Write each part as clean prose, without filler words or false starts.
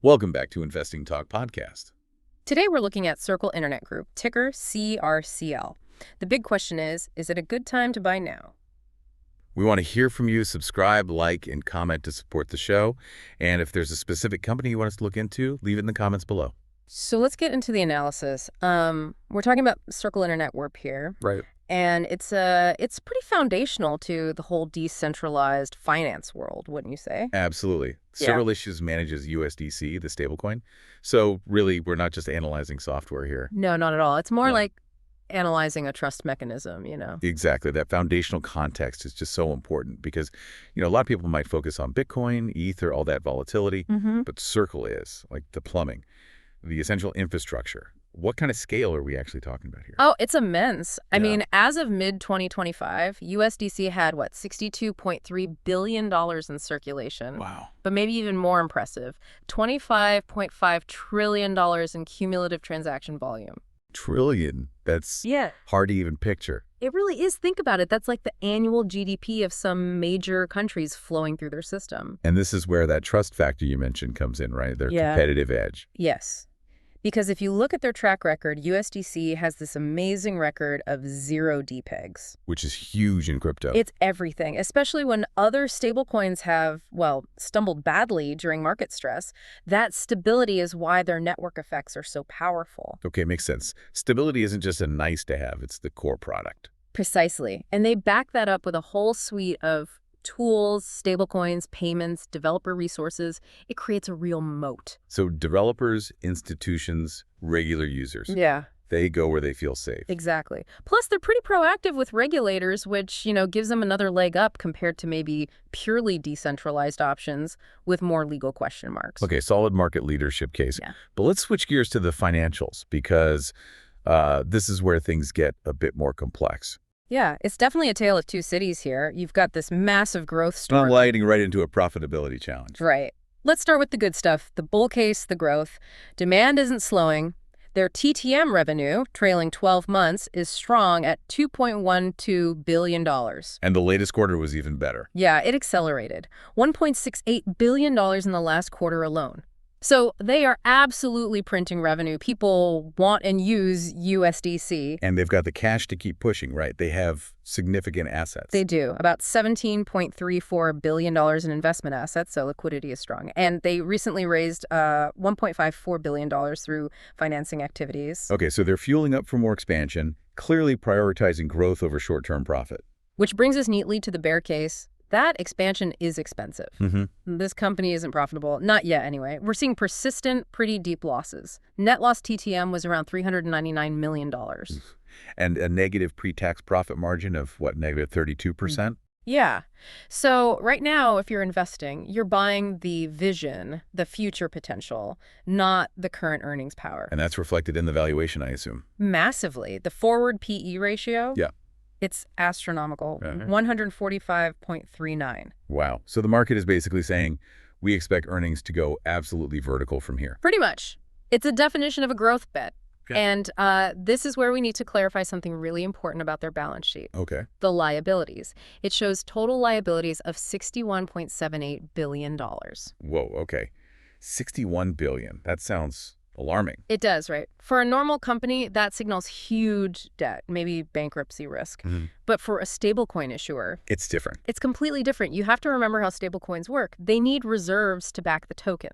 Welcome back to Investing Talk Podcast. Today we're looking at Circle Internet Group, ticker CRCL. The big question is it a good time to buy now? We want to hear from you. Subscribe, like, and comment to support the show. And if there's a specific company you want us to look into, leave it in the comments below. So let's get into the analysis. We're talking about Circle Internet Group here. Right. And it's pretty foundational to the whole decentralized finance world, wouldn't you say? Absolutely. Yeah. Several Issues manages USDC, the stablecoin. So really, we're not just analyzing software here. No, not at all. It's more No. like analyzing a trust mechanism, you know? Exactly. That foundational context is just so important because, a lot of people might focus on Bitcoin, Ether, all that volatility, but Circle is, like the plumbing, the essential infrastructure. What kind of scale are we actually talking about here? Oh, it's immense. I Yeah. mean, as of mid-2025, USDC had, $62.3 billion in circulation. Wow. But maybe even more impressive, $25.5 trillion in cumulative transaction volume. Trillion. That's Yeah. hard to even picture. It really is. Think about it. That's like the annual GDP of some major countries flowing through their system. And this is where that trust factor you mentioned comes in, right? Their Yeah. competitive edge. Yes. Because if you look at their track record, USDC has this amazing record of 0 DPEGs. Which is huge in crypto. It's everything, especially when other stablecoins have, stumbled badly during market stress. That stability is why their network effects are so powerful. Okay, makes sense. Stability isn't just a nice to have, it's the core product. Precisely. And they back that up with a whole suite of tools, stablecoins, payments, developer resources. It creates a real moat. So developers, institutions, regular users, Yeah. they go where they feel safe. Exactly. Plus, they're pretty proactive with regulators, which, gives them another leg up compared to maybe purely decentralized options with more legal question marks. Okay, solid market leadership case. Yeah. But let's switch gears to the financials because this is where things get a bit more complex. Yeah, it's definitely a tale of two cities here. You've got this massive growth story. Sliding right into a profitability challenge. Right. Let's start with the good stuff. The bull case, the growth. Demand isn't slowing. Their TTM revenue, trailing 12 months, is strong at $2.12 billion. And the latest quarter was even better. Yeah, it accelerated. $1.68 billion in the last quarter alone. So they are absolutely printing revenue. People want and use USDC. And they've got the cash to keep pushing, right? They have significant assets. They do. About $17.34 billion in investment assets, so liquidity is strong. And they recently raised $1.54 billion through financing activities. Okay, so they're fueling up for more expansion, clearly prioritizing growth over short-term profit. Which brings us neatly to the bear case. That expansion is expensive. This company isn't profitable. Not yet, anyway. We're seeing persistent, pretty deep losses. Net loss TTM was around $399 million. And a negative pre-tax profit margin of, negative 32%? Yeah. So right now, if you're investing, you're buying the vision, the future potential, not the current earnings power. And that's reflected in the valuation, I assume. Massively. The forward PE ratio? Yeah. It's astronomical, 145.39. Wow. So the market is basically saying, we expect earnings to go absolutely vertical from here. Pretty much. It's a definition of a growth bet. Okay. And this is where we need to clarify something really important about their balance sheet. Okay. The liabilities. It shows total liabilities of $61.78 billion. Whoa, okay. $61 billion. That sounds alarming. It does, right? For a normal company, that signals huge debt, maybe bankruptcy risk. But for a stablecoin issuer, It's different. it's completely different. You have to remember how stablecoins work. They need reserves to back the token.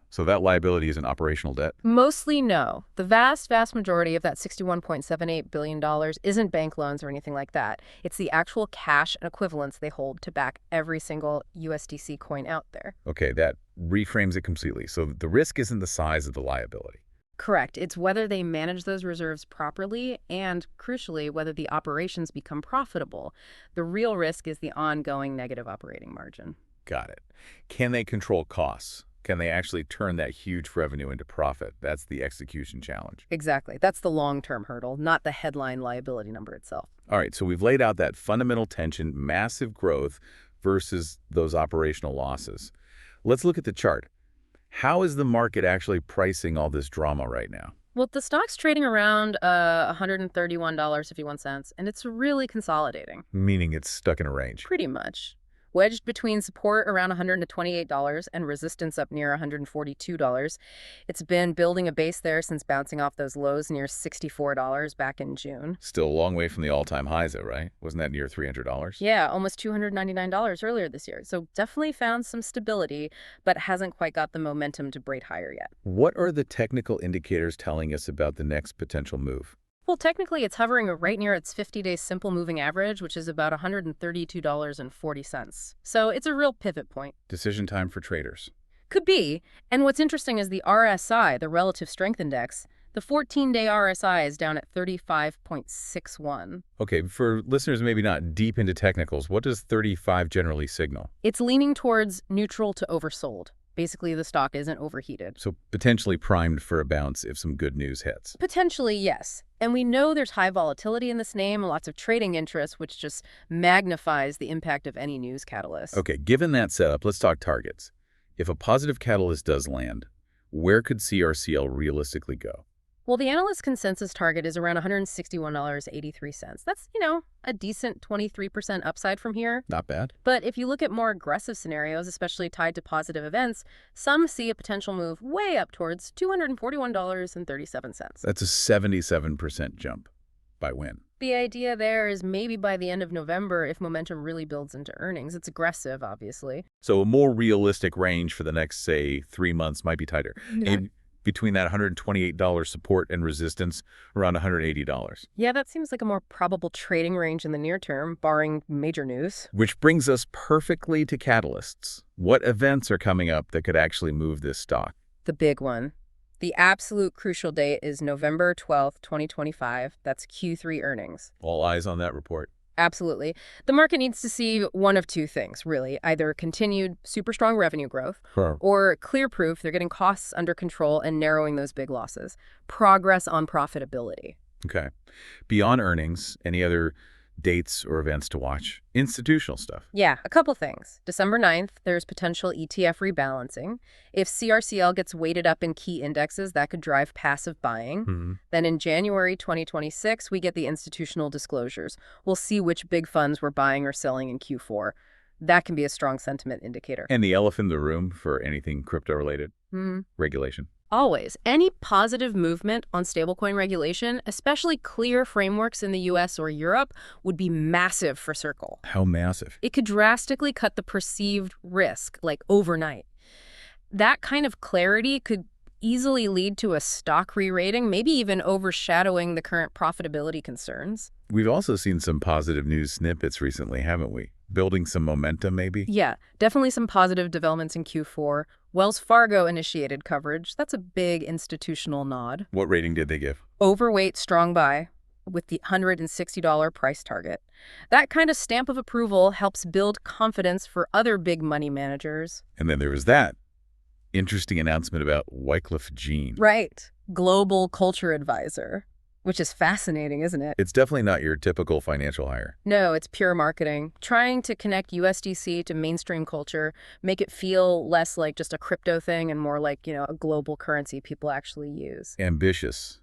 So that liability is an operational debt? Mostly no. The vast, vast majority of that $61.78 billion isn't bank loans or anything like that. It's the actual cash and equivalents they hold to back every single USDC coin out there. Okay, that reframes it completely. So the risk isn't the size of the liability. Correct. It's whether they manage those reserves properly and, crucially, whether the operations become profitable. The real risk is the ongoing negative operating margin. Got it. Can they control costs? Can they actually turn that huge revenue into profit? That's the execution challenge. Exactly. That's the long-term hurdle, not the headline liability number itself. All right, so we've laid out that fundamental tension, massive growth versus those operational losses. Let's look at the chart. How is the market actually pricing all this drama right now? Well, the stock's trading around $131.51, and it's really consolidating. Meaning it's stuck in a range. Pretty much. wedged between support around $128 and resistance up near $142. It's been building a base there since bouncing off those lows near $64 back in June. Still a long way from the all-time highs, though, right? Wasn't that near $300? Yeah, almost $299 earlier this year. So definitely found some stability, but hasn't quite got the momentum to break higher yet. What are the technical indicators telling us about the next potential move? Well, technically, it's hovering right near its 50-day simple moving average, which is about $132.40. So it's a real pivot point. Decision time for traders. Could be. And what's interesting is the RSI, the Relative Strength Index, the 14-day RSI is down at 35.61. Okay, for listeners maybe not deep into technicals, what does 35 generally signal? It's leaning towards neutral to oversold. Basically, the stock isn't overheated. So potentially primed for a bounce if some good news hits. Potentially, yes. And we know there's high volatility in this name, lots of trading interest, which just magnifies the impact of any news catalyst. Okay, given that setup, let's talk targets. If a positive catalyst does land, where could CRCL realistically go? Well, the analyst consensus target is around $161.83. That's, a decent 23% upside from here. Not bad. But if you look at more aggressive scenarios, especially tied to positive events, some see a potential move way up towards $241.37. That's a 77% jump. By when? The idea there is maybe by the end of November if momentum really builds into earnings. It's aggressive, obviously. So a more realistic range for the next, say, 3 months might be tighter. Yeah. Between that $128 support and resistance, around $180. Yeah, that seems like a more probable trading range in the near term, barring major news. Which brings us perfectly to catalysts. What events are coming up that could actually move this stock? The big one. The absolute crucial date is November 12th, 2025. That's Q3 earnings. All eyes on that report. Absolutely. The market needs to see one of two things, really. Either continued super strong revenue growth or clear proof they're getting costs under control and narrowing those big losses. Progress on profitability. Okay. Beyond earnings, any other dates or events to watch? Institutional stuff. Yeah, a couple things. December 9th, there's potential ETF rebalancing. If CRCL gets weighted up in key indexes, that could drive passive buying. Then in January 2026, we get the institutional disclosures. We'll see which big funds we're buying or selling in Q4. That can be a strong sentiment indicator. And the elephant in the room for anything crypto-related? Regulation. Always. Any positive movement on stablecoin regulation, especially clear frameworks in the US or Europe, would be massive for Circle. How massive? It could drastically cut the perceived risk, like overnight. That kind of clarity could easily lead to a stock re-rating, maybe even overshadowing the current profitability concerns. We've also seen some positive news snippets recently, haven't we? Building some momentum, maybe? Yeah, definitely some positive developments in Q4. Wells Fargo initiated coverage. That's a big institutional nod. What rating did they give? Overweight strong buy with the $160 price target. That kind of stamp of approval helps build confidence for other big money managers. And then there was that interesting announcement about Wycliffe Jean. Right. Global culture advisor. Which is fascinating, isn't it? It's definitely not your typical financial hire. No, it's pure marketing. Trying to connect USDC to mainstream culture, make it feel less like just a crypto thing and more like, a global currency people actually use. Ambitious.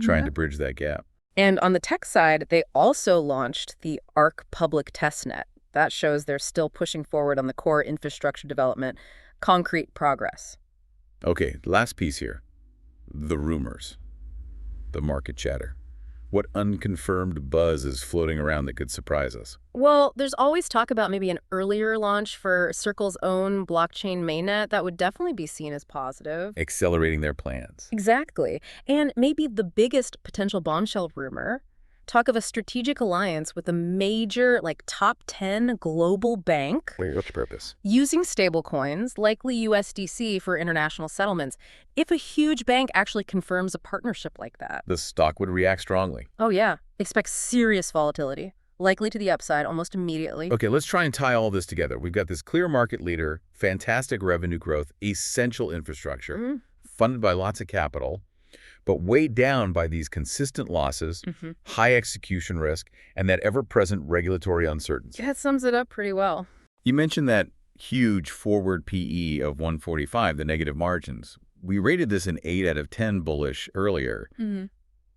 Trying to bridge that gap. And on the tech side, they also launched the ARC public testnet. That shows they're still pushing forward on the core infrastructure development, concrete progress. Okay, last piece here. The rumors. The market chatter. What unconfirmed buzz is floating around that could surprise us? Well, there's always talk about maybe an earlier launch for Circle's own blockchain mainnet. That would definitely be seen as positive. Accelerating their plans. Exactly. And maybe the biggest potential bombshell rumor, talk of a strategic alliance with a major, top 10 global bank. Wait, what's the purpose? Using stablecoins, likely USDC, for international settlements. If a huge bank actually confirms a partnership like that, The stock would react strongly. oh yeah, expect serious volatility, likely to the upside almost immediately. Okay, let's try and tie all this together. We've got this clear market leader, fantastic revenue growth, essential infrastructure, funded by lots of capital, but weighed down by these consistent losses, high execution risk, and that ever-present regulatory uncertainty. That sums it up pretty well. You mentioned that huge forward PE of 145, the negative margins. We rated this an 8 out of 10 bullish earlier.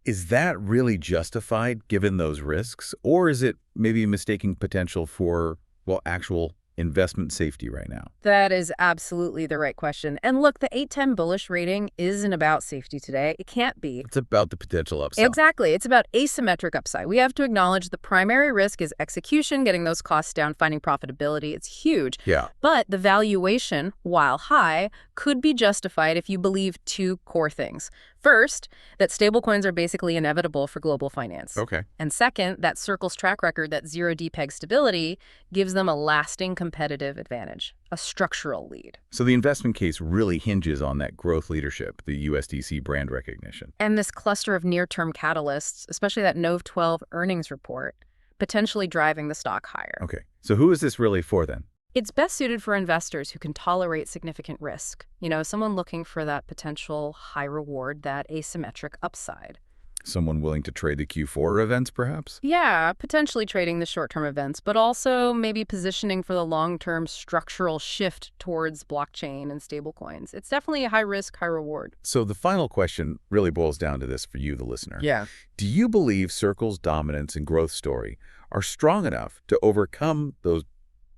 Is that really justified given those risks? Or is it maybe mistaking potential for, actual investment safety right now? That is absolutely the right question. And look, the 810 bullish rating isn't about safety today. It can't be. It's about the potential upside. Exactly. It's about asymmetric upside. We have to acknowledge the primary risk is execution, getting those costs down, finding profitability. It's huge. Yeah. But the valuation, while high, could be justified if you believe two core things. First, that stablecoins are basically inevitable for global finance. Okay. And second, that Circle's track record, that zero depeg stability, gives them a lasting competitive advantage, a structural lead. So the investment case really hinges on that growth leadership, the USDC brand recognition. And this cluster of near-term catalysts, especially that Nov 12 earnings report, potentially driving the stock higher. Okay. So who is this really for then? It's best suited for investors who can tolerate significant risk. Someone looking for that potential high reward, that asymmetric upside. Someone willing to trade the Q4 events, perhaps? Yeah, potentially trading the short-term events, but also maybe positioning for the long-term structural shift towards blockchain and stablecoins. It's definitely a high-risk, high-reward. So the final question really boils down to this for you, the listener. Yeah. Do you believe Circle's dominance and growth story are strong enough to overcome those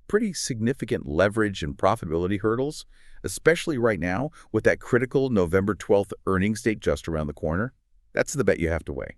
pretty significant leverage and profitability hurdles, especially right now with that critical November 12th earnings date just around the corner? That's the bet you have to weigh.